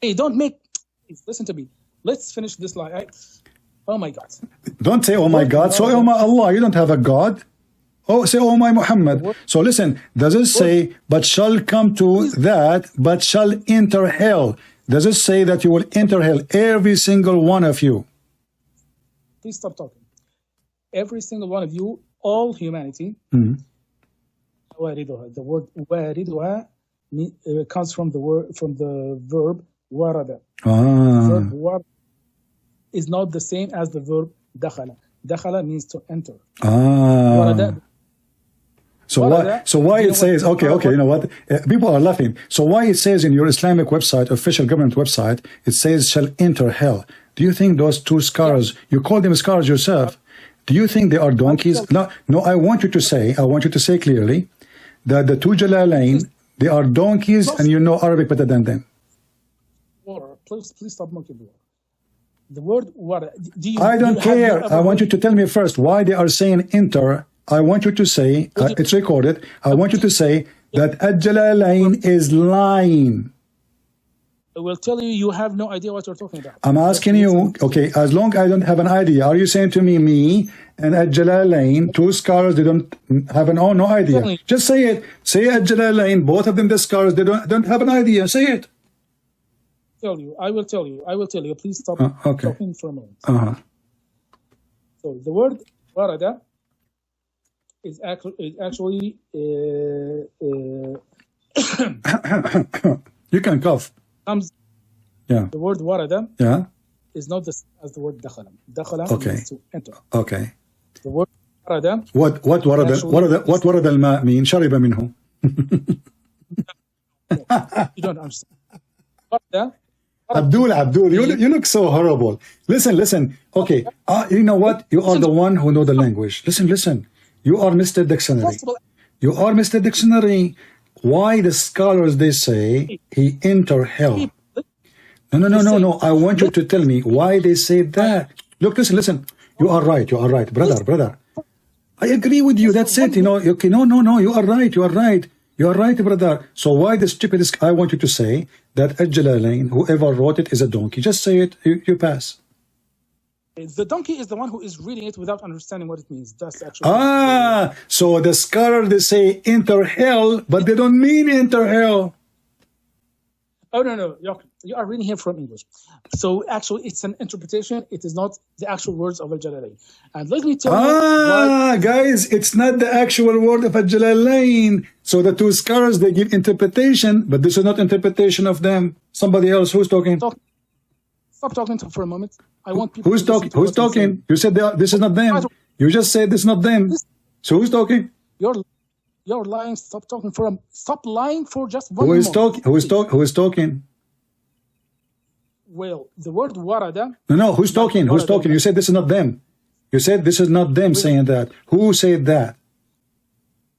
Hey, don't make. Listen to me. Let's finish this line. Oh my God. Don't say, oh my God. So, oh my Allah, you don't have a God. Oh, say, oh my Muhammad. So listen, does it say, but shall come to that, but shall enter hell? Does it say that you will enter hell, every single one of you? Please stop talking. Every single one of you, all humanity. The word wariduha comes from the verb warada. Verb warada is not the same as the verb dakhala. Dakhala means to enter. Warada. So why it says, okay, you know what? People are laughing. So why it says in your Islamic website, official government website, it says shall enter hell. Do you think those two scars, you call them scars yourself, do you think they are donkeys? No, I want you to say clearly that the two Jalalain, they are donkeys and you know Arabic better than them. Please stop mocking me. The word what? I don't care. I want you to tell me first why they are saying enter. I want you to say, it's recorded, I want you to say that Al-Jalalain is lying. I will tell you, you have no idea what you're talking about. I'm asking you, okay, as long as I don't have an idea, are you saying to me and Al-Jalalain, two scholars, they don't have no idea. Just say it. Say Al-Jalalain, both of them the scholars, they don't have an idea. Say it. I will tell you. Please stop talking for a moment. So the word warada is actually you can cough. The word warada is not the same as the word dakhala. Dakhala means to enter. Okay. The word warada. What warada al-ma mean? Shariba minhu. You don't understand. Warada. Abdul, you look so horrible. Listen. Okay, you know what? You are the one who know the language. Listen. You are Mr. Dictionary. Why the scholars they say he enter hell? No. I want you to tell me why they say that. Look, listen. You are right, brother. I agree with you. That's it. You know. Okay, no. You are right. You are right, brother. So why the stupidest? I want you to say that Al-Jalalain, whoever wrote it, is a donkey. Just say it. You pass. The donkey is the one who is reading it without understanding what it means. That's actually. So the scholar they say enter hell, but they don't mean enter hell. Oh no, you are reading here from English. So actually, it's an interpretation. It is not the actual words of Al-Jalalain. And let me tell you. Guys, it's not the actual word of Al-Jalalain. So the two scholars they give interpretation, but this is not interpretation of them. Somebody else who's talking. Stop talking for a moment. I want people. Who's talking? Who's talking? You said this is not them. You just said this is not them. So who's talking? You're lying. Stop lying for just one moment. Who is talking? Well, the word warada. No. Who's talking? You said this is not them. You said this is not them saying that. Who said that?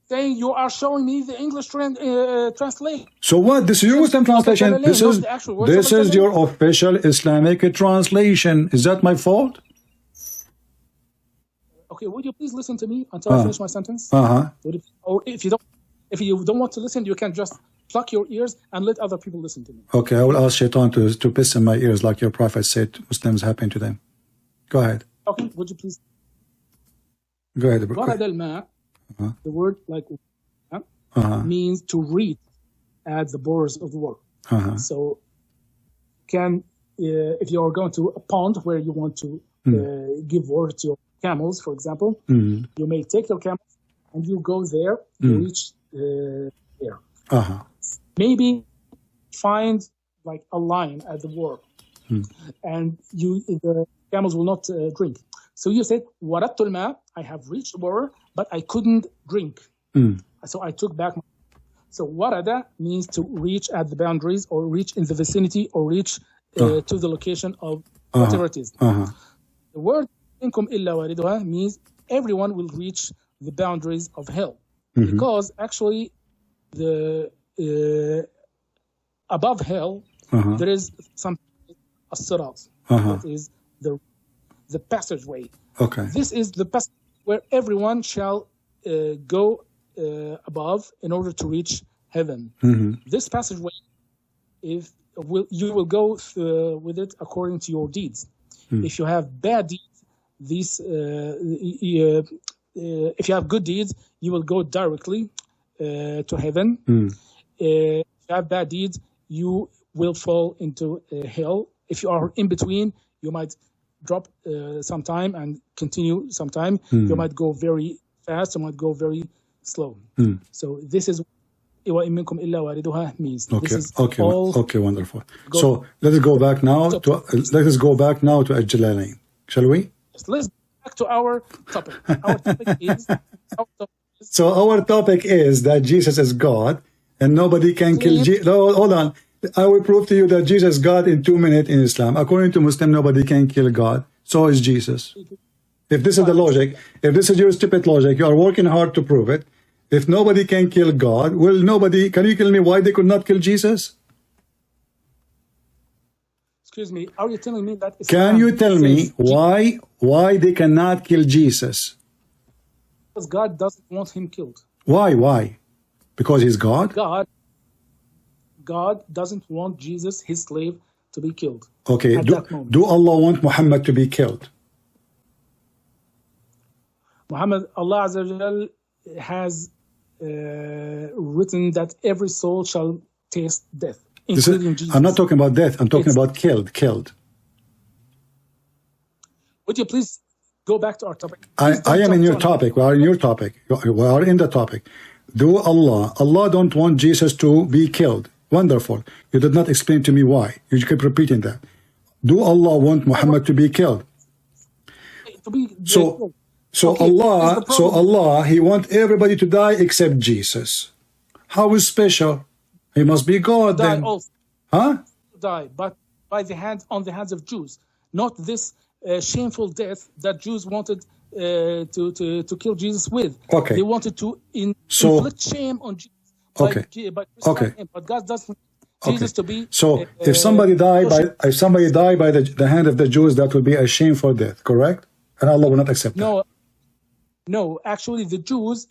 Saying you are showing me the English translation. So what? This is your Muslim translation. This is your official Islamic translation. Is that my fault? Okay, would you please listen to me until I finish my sentence? Or if you don't want to listen, you can just pluck your ears and let other people listen to me. Okay, I will ask Shaitan to piss in my ears like your prophet said Muslims happen to them. Go ahead. Okay, would you please? Go ahead, bro. The word like means to read at the borders of the world. So if you are going to a pond where you want to give water to your camels, for example, you may take your camels and you go there, you reach there. Maybe find like a line at the water, and the camels will not drink. So you said, Waratul ma, I have reached the water, but I couldn't drink. So I took back my. So warada means to reach at the boundaries or reach in the vicinity or reach to the location of whatever it is. The word minkum illa wariduha means everyone will reach the boundaries of hell. Because actually the above hell there is something as-sirat. That is the passageway. Okay. This is the passage where everyone shall go above in order to reach heaven. This passageway, you will go with it according to your deeds. If you have bad deeds, if you have good deeds, you will go directly to heaven. If you have bad deeds, you will fall into hell. If you are in between, you might drop sometime and continue sometime. You might go very fast, you might go very slow. So this is what means. Okay, wonderful. So let us go back now to Al-Jalalain, shall we? Let's go back to our topic. So our topic is that Jesus is God and nobody can kill Jesus. No, hold on. I will prove to you that Jesus is God in 2 minutes in Islam. According to Muslim, nobody can kill God. So is Jesus. If this is the logic, if this is your stupid logic, you are working hard to prove it. If nobody can kill God, can you tell me why they could not kill Jesus? Excuse me, are you telling me that Islam Can you tell me why they cannot kill Jesus? Because God doesn't want him killed. Why? Because he's God? God doesn't want Jesus, his slave, to be killed. Okay, do Allah want Muhammad to be killed? Allah Azza wa Jal has written that every soul shall taste death, including Jesus. I'm not talking about death, I'm talking about killed. Would you please go back to our topic? I am in your topic. We are in your topic. We are in the topic. Do Allah don't want Jesus to be killed. Wonderful. You did not explain to me why. You keep repeating that. Do Allah want Muhammad to be killed? So Allah, he wants everybody to die except Jesus. How is special? He must be God then. Also. Huh? Die, but on the hands of Jews. Not this shameful death that Jews wanted to kill Jesus with. Okay. They wanted to inflict shame on Jesus. But God doesn't want Jesus to be. So if somebody died by the hand of the Jews, that would be a shameful death, correct? And Allah will not accept that. No, actually the Jews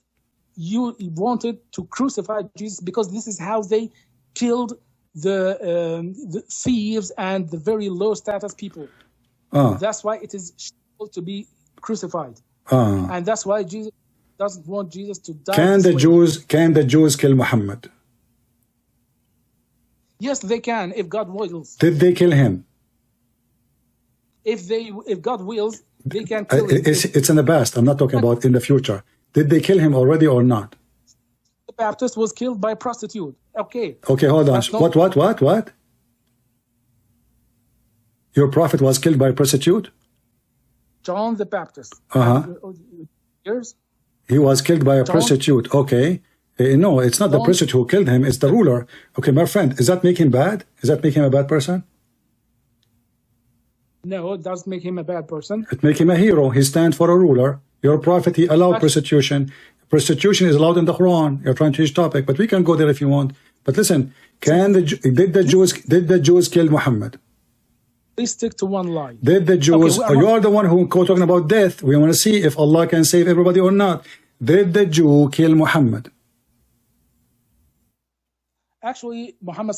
wanted to crucify Jesus because this is how they killed the thieves and the very low status people. That's why it is shameful to be crucified. And that's why Jesus doesn't want Jesus to die. Can the Jews kill Muhammad? Yes, they can if God wills. Did they kill him? If God wills, they can kill him. It's in the past. I'm not talking about in the future. Did they kill him already or not? The Baptist was killed by a prostitute. Okay, hold on. What? Your prophet was killed by a prostitute? John the Baptist. Years? He was killed by a prostitute. Okay. No, it's not the prostitute who killed him. It's the ruler. Okay, my friend, does that make him bad? Does that make him a bad person? No, it doesn't make him a bad person. It makes him a hero. He stands for a ruler. Your prophet, he allowed prostitution. Prostitution is allowed in the Quran. You're trying to change topic, but we can go there if you want. But listen, did the Jews kill Muhammad? Please stick to one line. Did the Jews, you are the one who talking about death. We want to see if Allah can save everybody or not. Did the Jew kill Muhammad? Actually, Muhammad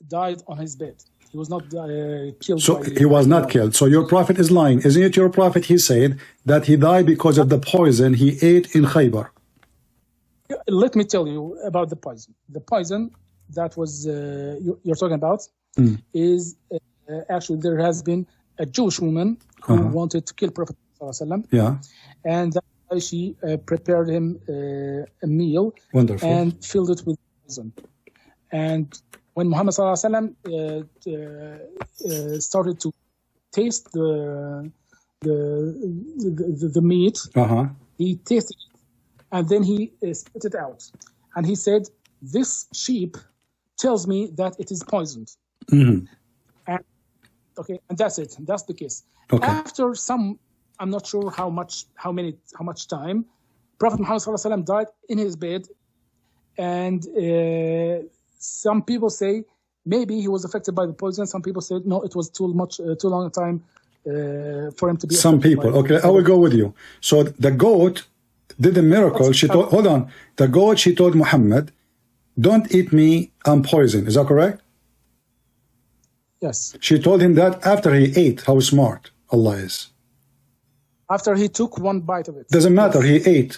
died on his bed. He was not killed. So he was not killed. So your prophet is lying. Isn't it your prophet? He said that he died because of the poison he ate in Khaybar. Let me tell you about the poison. The poison that was you're talking about is actually there has been a Jewish woman who wanted to kill Prophet and she prepared him a meal. Wonderful. And filled it with poison. And when Muhammad started to taste the meat, he tasted it, and then he spit it out. And he said, "This sheep tells me that it is poisoned." And that's it. That's the case. After I'm not sure how much time, Prophet Muhammad died in his bed, and some people say maybe he was affected by the poison. Some people said no, it was too long a time for him to be. Some people, okay, I will go with you. So the goat did a miracle. Hold on. The goat, she told Muhammad, "Don't eat me, I'm poison." Is that correct? Yes. She told him that after he ate. How smart Allah is. After he took one bite of it. Doesn't matter, he ate.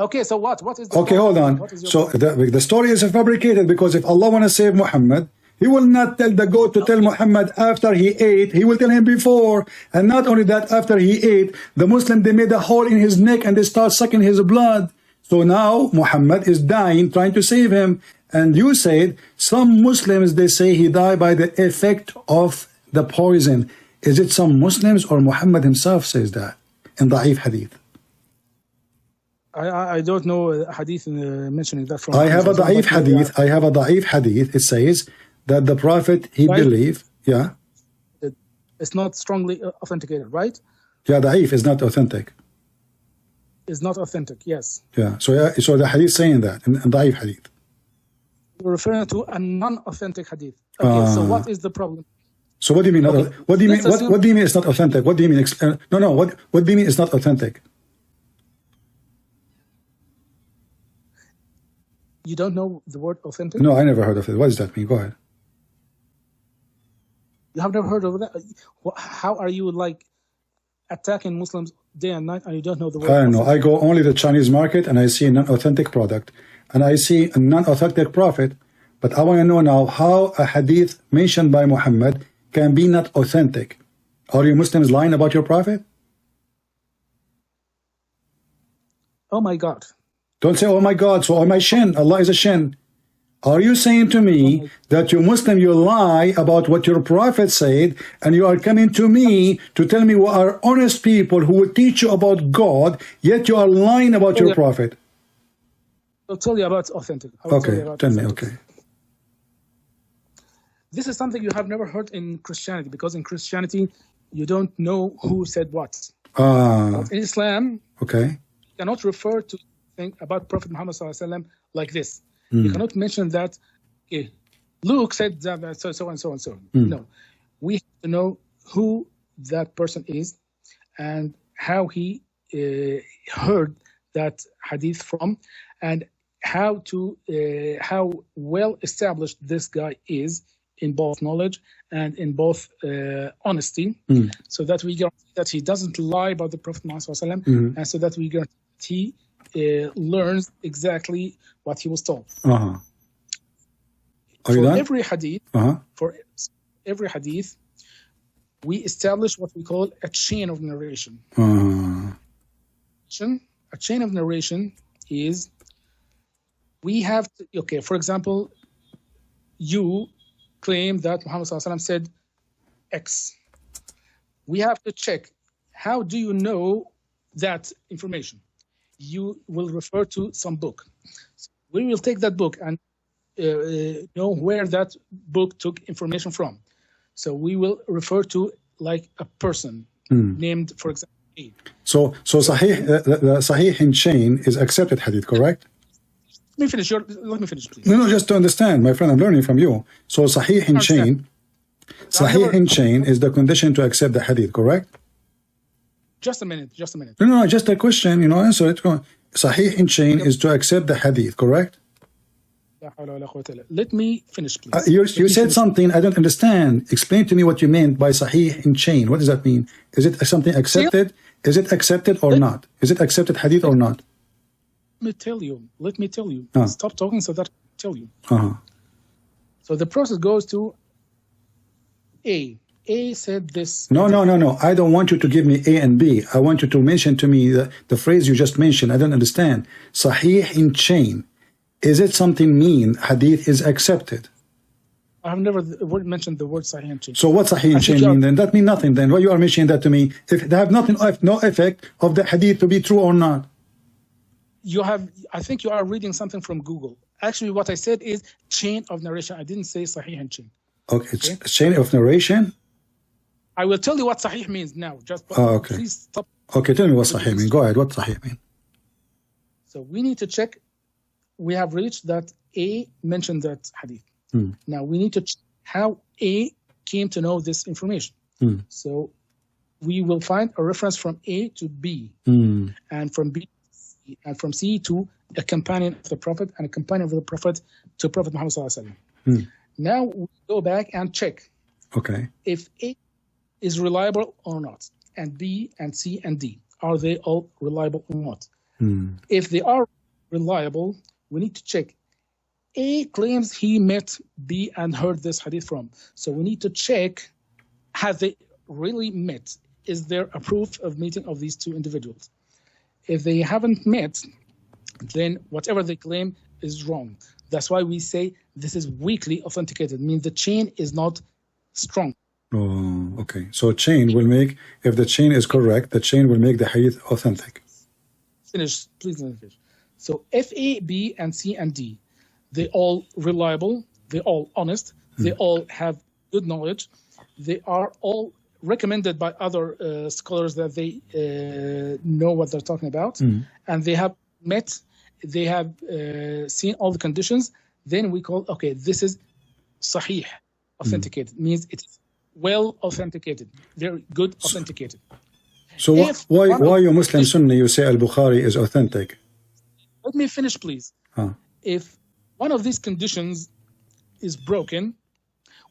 Okay, so what? What is the Okay, hold on. So the story is fabricated, because if Allah want to save Muhammad, He will not tell the goat to tell Muhammad after he ate. He will tell him before. And not only that, after he ate, the Muslim, they made a hole in his neck and they start sucking his blood. So now Muhammad is dying, trying to save him. And you said some Muslims, they say he died by the effect of the poison. Is it some Muslims or Muhammad himself says that in Da'if Hadith? I don't know a hadith mentioning that from. I have a Da'if Hadith. I have a Da'if Hadith. It says that the Prophet, he believed, yeah. It's not strongly authenticated, right? Yeah, Da'if is not authentic. It's not authentic, yes. Yeah, so the Hadith saying that in Da'if Hadith. You're referring to a non-authentic hadith. Okay, so what is the problem? So what do you mean? Okay. What do you mean? What do you mean it's not authentic? What do you mean? No. What do you mean it's not authentic? You don't know the word authentic? No, I never heard of it. What does that mean? Go ahead. You have never heard of that? How are you like attacking Muslims day and night and you don't know the word? I don't know. I go only to the Chinese market and I see a non-authentic product and I see a non-authentic prophet. But I want to know now how a hadith mentioned by Muhammad can be not authentic. Are you Muslims lying about your prophet? Oh my God. Don't say, oh my God, so my shin, Allah is a shin. Are you saying to me that you Muslim, you lie about what your prophet said, and you are coming to me to tell me we are honest people who will teach you about God, yet you are lying about your prophet? I'll tell you about authentic. Okay, tell me, okay. This is something you have never heard in Christianity, because in Christianity, you don't know who said what. But in Islam, okay, you cannot refer to things about Prophet Muhammad ﷺ like this. You cannot mention that Luke said that, so and so and so. No, we have to know who that person is and how he heard that hadith from, and how well established this guy is in both knowledge and in both honesty, so that we guarantee that he doesn't lie about the Prophet Muhammad ﷺ, and so that we guarantee that he learns exactly what he was told. Are you done? For every hadith, we establish what we call a chain of narration. A chain of narration is, we have to, for example, you claim that Muhammad ﷺ said X. We have to check, how do you know that information? You will refer to some book. So we will take that book and know where that book took information from. So we will refer to like a person named, for example, A. So Sahih, the Sahih in chain is accepted hadith, correct? Let me finish, please. No, just to understand, my friend, I'm learning from you. So Sahih in chain is the condition to accept the hadith, correct? Just a minute. No, just a question, answer it. Sahih in chain is to accept the hadith, correct? Let me finish, please. You said something I don't understand. Explain to me what you meant by Sahih in chain. What does that mean? Is it something accepted? Is it accepted or not? Is it accepted hadith or not? Let me tell you. Stop talking so that I can tell you. So the process goes to A. A said this. No. I don't want you to give me A and B. I want you to mention to me the phrase you just mentioned. I don't understand. Sahih in chain. Is it something mean hadith is accepted? I have never mentioned the word Sahih in chain. So what Sahih in chain mean then? That means nothing then. Why you are mentioning that to me? If they have no effect of the hadith to be true or not. I think you are reading something from Google. Actually, what I said is chain of narration. I didn't say Sahih in chain. Okay, it's chain of narration? I will tell you what Sahih means now. Okay. Please stop. Okay, tell me what Sahih means. Go ahead. What Sahih mean? So we need to check. We have reached that A mentioned that hadith. Now we need to check how A came to know this information. So we will find a reference from A to B, and from B to C, and from C to a companion of the Prophet, and a companion of the Prophet to Prophet Muhammad ﷺ. Now we go back and check. Okay. If A is reliable or not, and B and C and D, are they all reliable or not? If they are reliable, we need to check. A claims he met B and heard this hadith from. So we need to check, have they really met? Is there a proof of meeting of these two individuals? If they haven't met, then whatever they claim is wrong. That's why we say this is weakly authenticated, means the chain is not strong. Oh, okay. So chain will make, if the chain is correct, the chain will make the hadith authentic. Finish, please finish. So if A, B, and C, and D, they all reliable, they all honest, they all have good knowledge, they are all recommended by other scholars that they know what they're talking about, and they have met, they have seen all the conditions, then we call, okay, this is sahih, authenticated, means it's well authenticated, very good authenticated. So why you Muslim Sunni, you say Al-Bukhari is authentic? Let me finish, please. If one of these conditions is broken,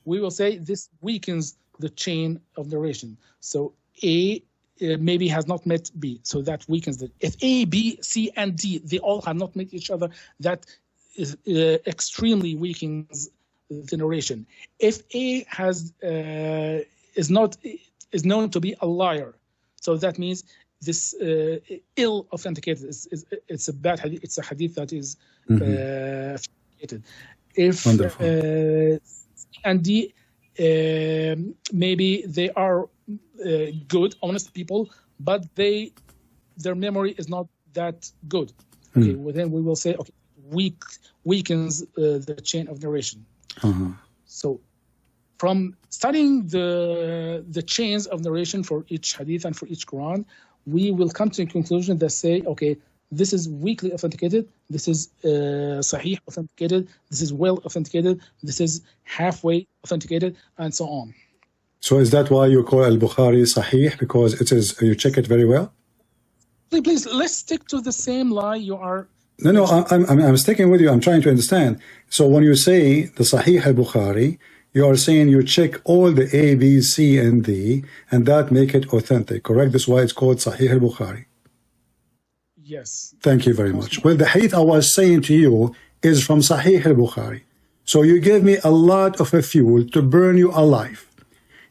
we will say this weakens the chain of narration. So A maybe has not met B, so that weakens it. If A, B, C, and D, they all have not met each other, that is extremely weakens the narration. If A has is known to be a liar, so that means this ill authenticated. It's a bad hadith. It's a hadith that is authenticated. If and D, maybe they are good, honest people, but their memory is not that good. Okay, well, then we will say, okay, weakens the chain of narration. So from studying the chains of narration for each hadith and for each Quran, we will come to a conclusion that say, okay, this is weakly authenticated, this is sahih authenticated, this is well authenticated, this is halfway authenticated, and so on. So is that why you call Al-Bukhari sahih, because it is, you check it very well? Please, let's stick to the same lie you are... No, I'm sticking with you. I'm trying to understand. So when you say the Sahih al-Bukhari, you are saying you check all the A, B, C, and D, and that make it authentic, correct? That's why it's called Sahih al-Bukhari. Yes. Thank you very much. Well, the hadith I was saying to you is from Sahih al-Bukhari. So you gave me a lot of a fuel to burn you alive.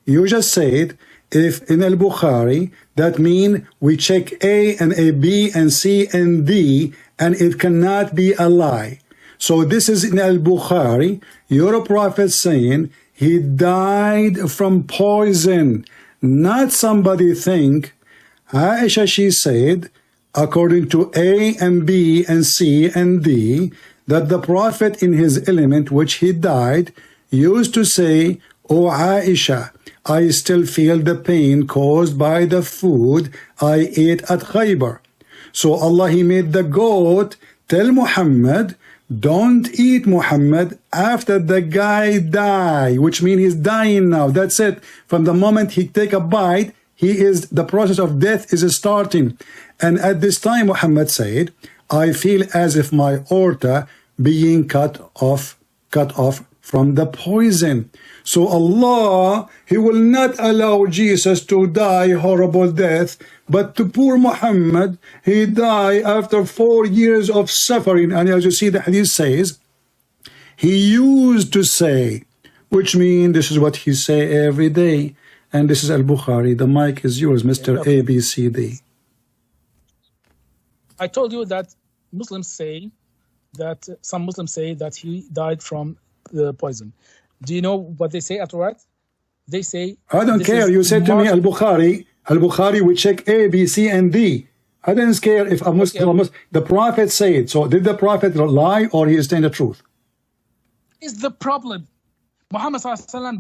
You just said, if in al-Bukhari, that means we check A and A, B, and C, and D, and it cannot be a lie. So this is in al-Bukhari, your prophet saying he died from poison, not somebody think. Aisha, she said, according to A and B and C and D, that the prophet in his element, which he died, used to say, "O Aisha, I still feel the pain caused by the food I ate at Khaybar." So Allah, he made the goat tell Muhammad, don't eat Muhammad after the guy die, which means he's dying now. That's it. From the moment he take a bite, the process of death is starting. And at this time, Muhammad said, I feel as if my aorta being cut off from the poison. So Allah, he will not allow Jesus to die horrible death, but to poor Muhammad, he died after 4 years of suffering. And as you see, the hadith says, he used to say, which means this is what he say every day. And this is Al-Bukhari. The mic is yours, Mr. ABCD. I told you that some Muslims say that he died from the poison. Do you know what they say afterwards? They say, I don't care. You said to me, Al-Bukhari, we check A, B, C, and D. I don't care if a Muslim, the Prophet said. So did the Prophet lie or he is saying the truth? Is the problem. Muhammad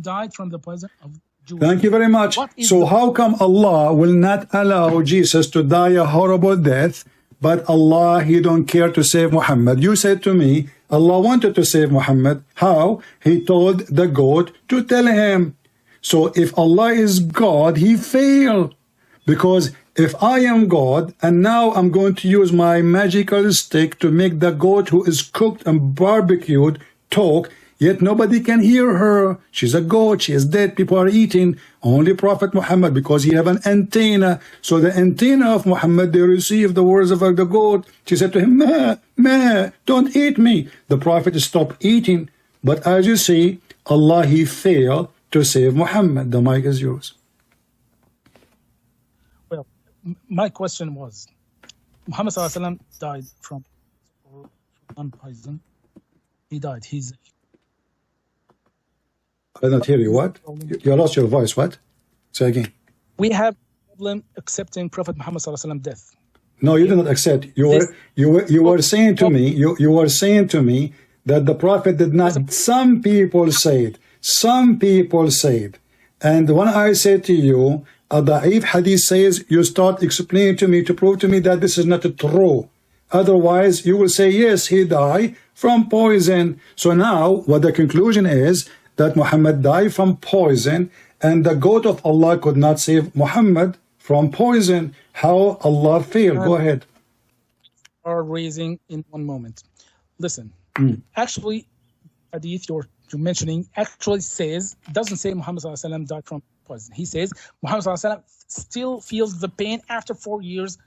died from the poison of Jews. Thank you very much. So how come Allah will not allow Jesus to die a horrible death, but Allah, he don't care to save Muhammad? You said to me, Allah wanted to save Muhammad. How? He told the goat to tell him. So if Allah is God, he failed. Because if I am God, and now I'm going to use my magical stick to make the goat who is cooked and barbecued talk, yet nobody can hear her. She's a goat, she is dead, people are eating. Only Prophet Muhammad, because he have an antenna. So the antenna of Muhammad, they receive the words of the goat. She said to him, "Meh, meh, don't eat me." The Prophet stopped eating. But as you see, Allah, he failed to save Muhammad. The mic is yours. Well, my question was, Muhammad ﷺ died from poison. He died. I did not hear you. What? You lost your voice. What? Say again. We have a problem accepting Prophet Muhammad ﷺ death. No, you did not accept. You were saying to me. You were saying to me that the Prophet did not. Some people said. Some people said. And when I said to you, a da'if hadith says, you start explaining to me to prove to me that this is not true. Otherwise, you will say, yes, he died from poison. So now, what the conclusion is, that Muhammad died from poison, and the goat of Allah could not save Muhammad from poison. How Allah failed? Go ahead. Are raising in one moment. Listen, actually, hadith you're mentioning actually doesn't say Muhammad ﷺ died from poison. He says Muhammad ﷺ still feels the pain after 4 years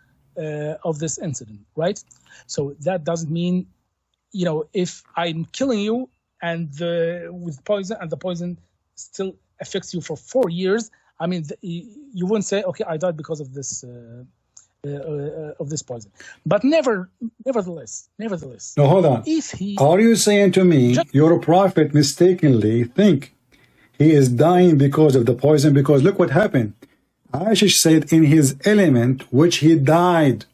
of this incident, right? So that doesn't mean, if I'm killing you and with poison, and the poison still affects you for 4 years, I mean, you wouldn't say, okay, I died because of this poison. But nevertheless. No, hold on. Are you saying to me your prophet mistakenly think he is dying because of the poison? Because look what happened. Aisha said in his element, which he died,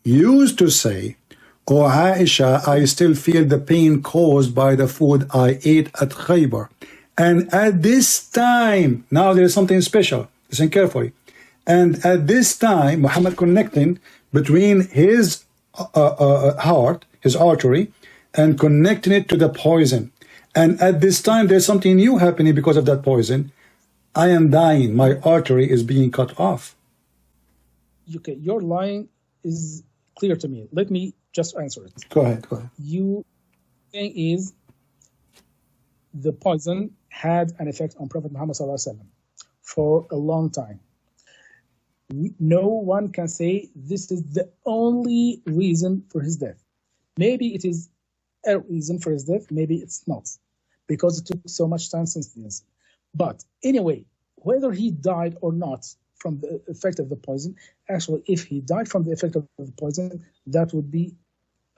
used to say, "Oh Aisha, I still feel the pain caused by the food I ate at Khaybar." And at this time, now there is something special. Listen carefully. And at this time, Muhammad connecting between his heart, his artery, and connecting it to the poison. And at this time, there's something new happening because of that poison. I am dying. My artery is being cut off. Okay, your line is clear to me. Let me just answer it. Go ahead. You saying is the poison had an effect on Prophet Muhammad ﷺ for a long time. No one can say this is the only reason for his death. Maybe it is a reason for his death, maybe it's not, because it took so much time since the incident. But anyway, whether he died or not from the effect of the poison, actually, if he died from the effect of the poison, that would be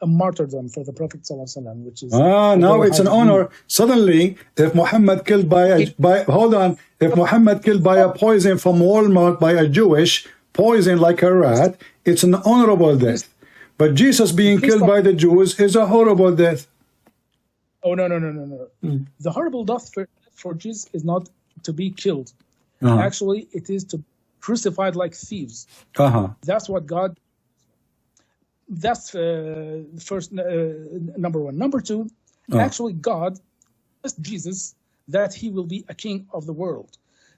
a martyrdom for the Prophet ﷺ, which is now it's an honor. Suddenly, if Muhammad killed if Muhammad killed by a poison from Walmart by a Jewish poison like a rat, it's an honorable death. But Jesus being killed by the Jews is a horrible death. Oh no! The horrible death for Jesus is not to be killed. Actually, it is to be crucified like thieves. That's what God. That's first number one. Number two, actually God asked Jesus that he will be a king of the world.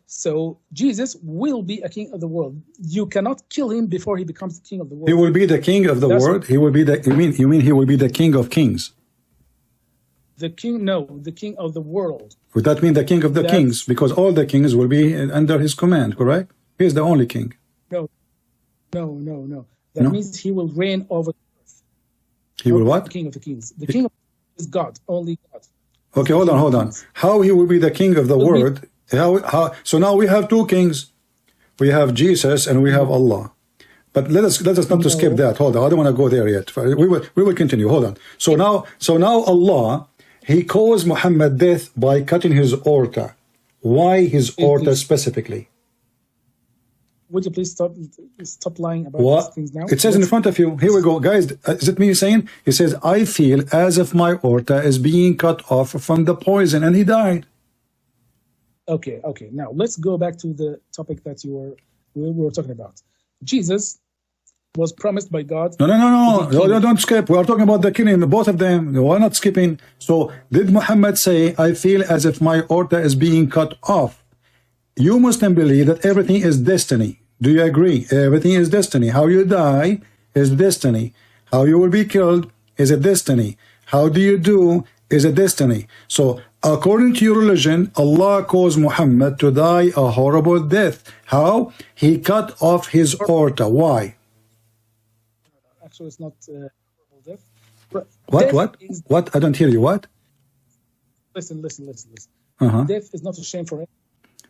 So Jesus will be a king of the world. You cannot kill him before he becomes the king of the world. He will be the king of the world. He will be the. You mean he will be the king of kings? The king? No, the king of the world. Would that mean the king of the kings? Because all the kings will be under his command, correct? He is the only king. No. That means he will reign over the earth. He will what? The king of the kings. The king of the kings is God, only God. Okay, hold on. How he will be the king of the world? How? So now we have two kings. We have Jesus and we have Allah. But let us not to skip that. Hold on, I don't want to go there yet. We will continue. Hold on. So now Allah, he caused Muhammad death by cutting his aorta. Why his aorta specifically? Would you please stop lying about these things now? It says in front of you. Here we go, guys. Is it me saying? He says, I feel as if my aorta is being cut off from the poison, and he died. Okay. Now let's go back to the topic that we were talking about. Jesus was promised by God. No, don't skip. We are talking about the killing, both of them. Why not skipping? So did Muhammad say, I feel as if my aorta is being cut off? You Muslims believe that everything is destiny. Do you agree? Everything is destiny. How you die is destiny. How you will be killed is a destiny. How do you do is a destiny. So according to your religion, Allah caused Muhammad to die a horrible death. How? He cut off his aorta. Why? Actually, it's not horrible death. What? I don't hear you. What? Listen. Uh-huh. Death is not a shame for it.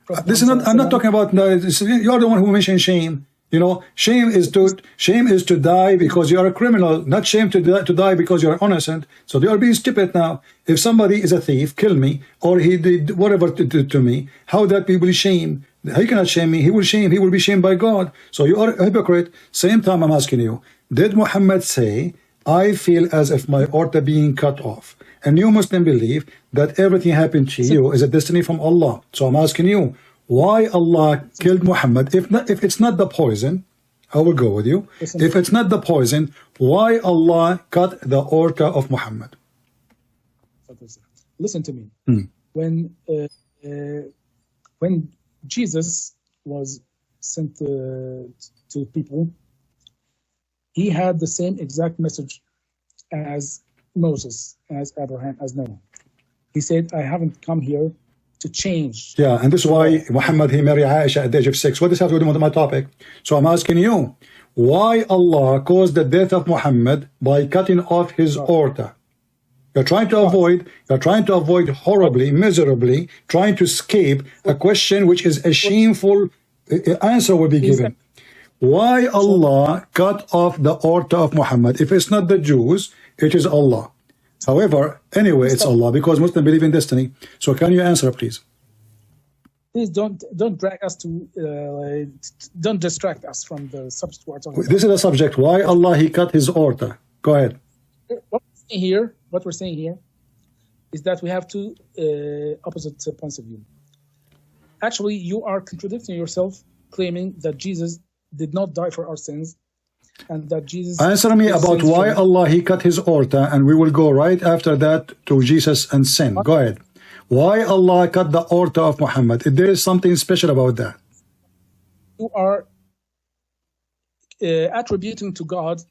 I'm not talking about. You're the one who mentioned shame. You know, shame is to die because you are a criminal, not shame to die because you are innocent. So they are being stupid now. If somebody is a thief, kill me, or he did whatever to me, how that people shame? He cannot shame me. He will be shamed by God. So you are a hypocrite. Same time, I'm asking you, did Muhammad say, I feel as if my aorta being cut off? And you Muslim believe that everything happened to you is a destiny from Allah. So I'm asking you, why Allah killed Muhammad? If it's not the poison, I will go with you. If it's not the poison, why Allah cut the aorta of Muhammad? Listen to me. When Jesus was sent to people, he had the same exact message as Moses, as Abraham, as Noah. He said, I haven't come here to change. Yeah, and this is why Muhammad, he married Aisha at the age of 6. What does this have to do with my topic? So I'm asking you, why Allah caused the death of Muhammad by cutting off his aorta? You're trying to avoid horribly, miserably, trying to escape a question which is a shameful answer will be given. Why Allah cut off the aorta of Muhammad? If it's not the Jews, it is Allah. However, anyway, it's Allah because Muslims believe in destiny. So can you answer, please? Please don't drag us to don't distract us from the subject we're talking about. This is the subject. Why Allah he cut his aorta? Go ahead. What we're saying here is that we have two opposite points of view. Actually, you are contradicting yourself, claiming that Jesus did not die for our sins. And that Jesus answer me about why Allah he cut his aorta, and we will go right after that to Jesus and sin. Go ahead. Why Allah cut the aorta of Muhammad? If there is something special about that. You are attributing to God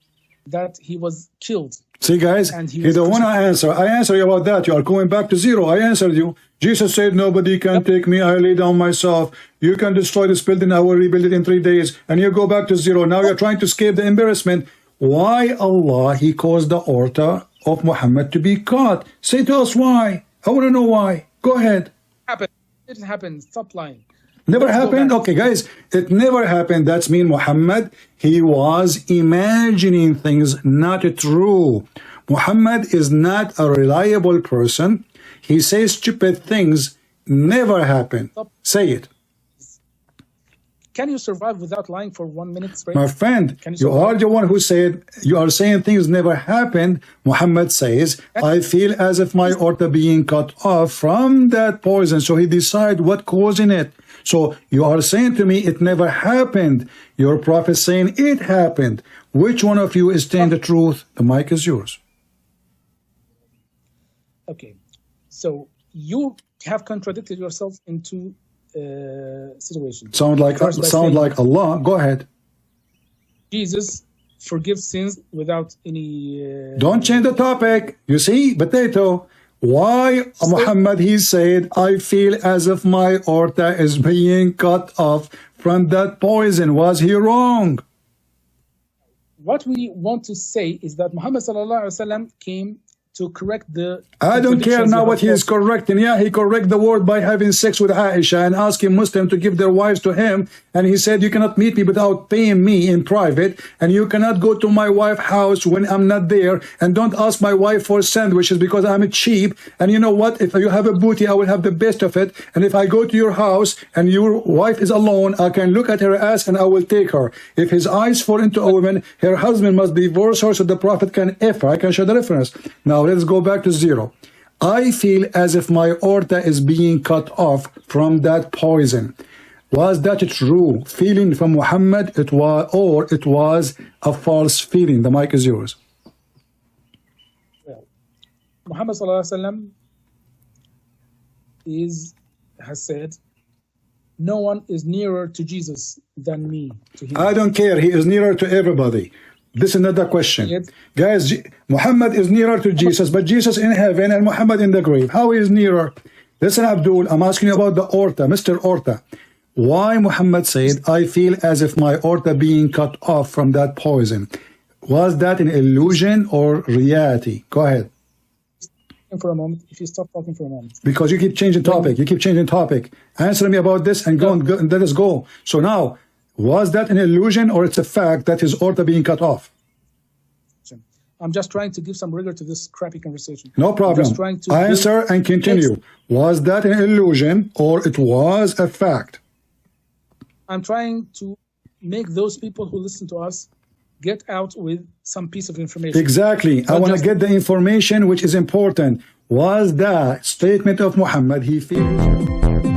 that he was killed. See, guys, you don't want to answer. I answer you about that. You are going back to zero. I answered you. Jesus said, nobody can take me. I lay down myself. You can destroy this building. I will rebuild it in 3 days. And you go back to zero. Now you're trying to escape the embarrassment. Why Allah, he caused the aorta of Muhammad to be cut? Say to us why. I want to know why. Go ahead. It didn't happen. Stop lying. Never happened? Okay, guys, it never happened. That's mean Muhammad, he was imagining things not true. Muhammad is not a reliable person. He says stupid things. Never happened. Say it. Can you survive without lying for 1 minute straight? My friend, you are the one who said, you are saying things never happened. Muhammad says, I feel as if my aorta being cut off from that poison. So he decided what causing it. So you are saying to me, it never happened. Your prophet saying it happened. Which one of you is saying the truth? The mic is yours. Okay. So you have contradicted yourself in two situations. Sound like Allah. Go ahead. Jesus forgives sins without any... Don't change the topic. You see, potato. Why Muhammad, he said, I feel as if my aorta is being cut off from that poison. Was he wrong? What we want to say is that Muhammad sallallahu alaihi wasallam came to correct the... I don't care now what he is correcting. Yeah, he correct the word by having sex with Aisha and asking Muslims to give their wives to him. And he said, you cannot meet me without paying me in private. And you cannot go to my wife's house when I'm not there. And don't ask my wife for sandwiches because I'm cheap. And you know what? If you have a booty, I will have the best of it. And if I go to your house and your wife is alone, I can look at her ass and I will take her. If his eyes fall into a woman, her husband must divorce her so the prophet can F her. I can show the reference. Now, let's go back to zero. I feel as if my aorta is being cut off from that poison. Was that true feeling from Muhammad? It was a false feeling. The mic is yours. Well, Muhammad sallallahu alaihi wasallam has said, no one is nearer to Jesus than me. To him. I don't care. He is nearer to everybody. This is not the question. Yes. Guys, Muhammad is nearer to Jesus, but Jesus in heaven and Muhammad in the grave. How is nearer? Listen, Abdul, I'm asking you about the aorta, Mr. Aorta. Why Muhammad said, I feel as if my aorta being cut off from that poison. Was that an illusion or reality? Go ahead. For a moment, if you stop talking for a moment. Because you keep changing topic. You keep changing topic. Answer me about this and go and let us go. So now, was that an illusion or it's a fact that his aorta being cut off? I'm just trying to give some rigor to this crappy conversation. No problem. Answer and continue. Was that an illusion or it was a fact? I'm trying to make those people who listen to us get out with some piece of information. Exactly. I want to get the information which is important. Was that statement of Muhammad, he feels...